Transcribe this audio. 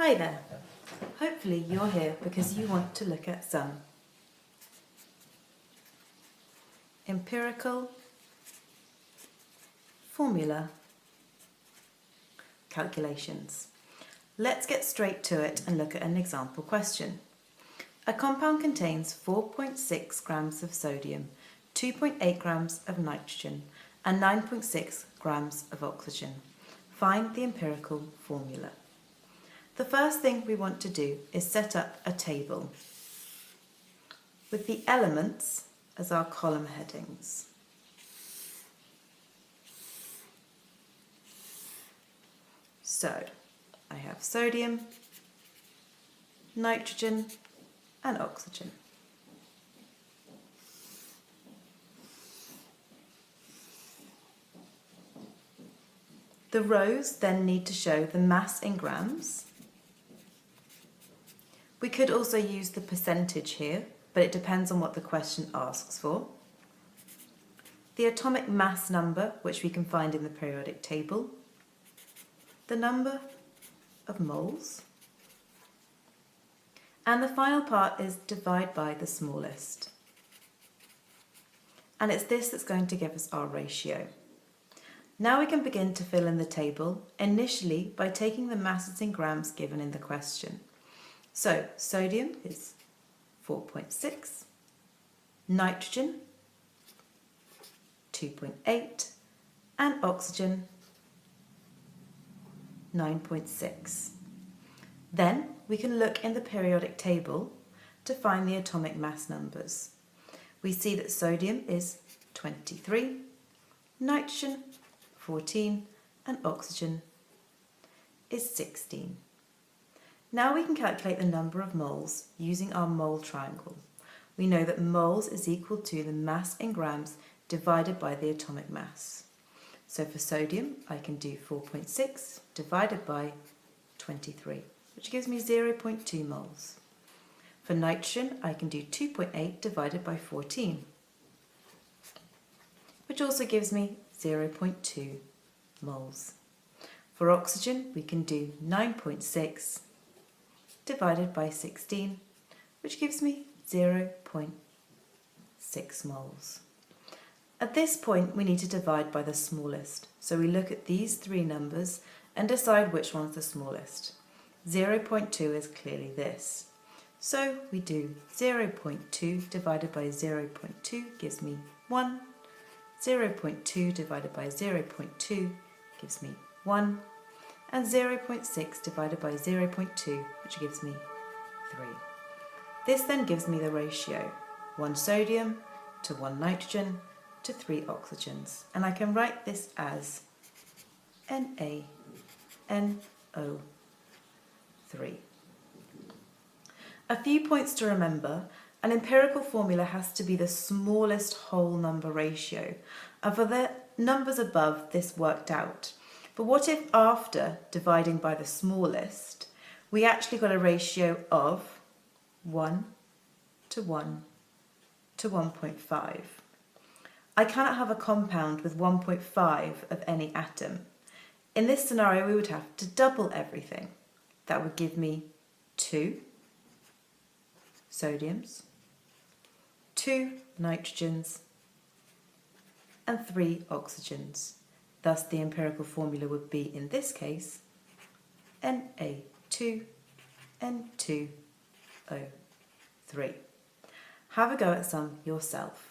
Hi there. Hopefully you're here because you want to look at some empirical formula calculations. Let's get straight to it and look at an example question. A compound contains 4.6 grams of sodium, 2.8 grams of nitrogen and 9.6 grams of oxygen. Find the empirical formula. The first thing we want to do is set up a table with the elements as our column headings. So I have sodium, nitrogen and oxygen. The rows then need to show the mass in grams. We could also use the percentage here, but it depends on what the question asks for. The atomic mass number, which we can find in the periodic table. The number of moles. And the final part is divide by the smallest. And it's this that's going to give us our ratio. Now we can begin to fill in the table, initially by taking the masses in grams given in the question. So sodium is 4.6, nitrogen 2.8 and oxygen 9.6. Then we can look in the periodic table to find the atomic mass numbers. We see that sodium is 23, nitrogen 14 and oxygen is 16. Now we can calculate the number of moles using our mole triangle. We know that moles is equal to the mass in grams divided by the atomic mass. So for sodium, I can do 4.6 divided by 23, which gives me 0.2 moles. For nitrogen, I can do 2.8 divided by 14, which also gives me 0.2 moles. For oxygen, we can do 9.6 divided by 16, which gives me 0.6 moles. At this point, we need to divide by the smallest. So we look at these three numbers and decide which one's the smallest. 0.2 is clearly this. So we do 0.2 divided by 0.2 gives me 1. 0.2 divided by 0.2 gives me 1. And 0.6 divided by 0.2, which gives me 3. This then gives me the ratio, 1 sodium to 1 nitrogen to 3 oxygens. And I can write this as NaNO3. A few points to remember. An empirical formula has to be the smallest whole number ratio. And for the numbers above, this worked out. But what if after dividing by the smallest, we actually got a ratio of 1 to 1 to 1.5? I cannot have a compound with 1.5 of any atom. In this scenario, we would have to double everything. That would give me 2 sodiums, 2 nitrogens, and 3 oxygens. Thus, the empirical formula would be, in this case, Na2N2O3. Have a go at some yourself.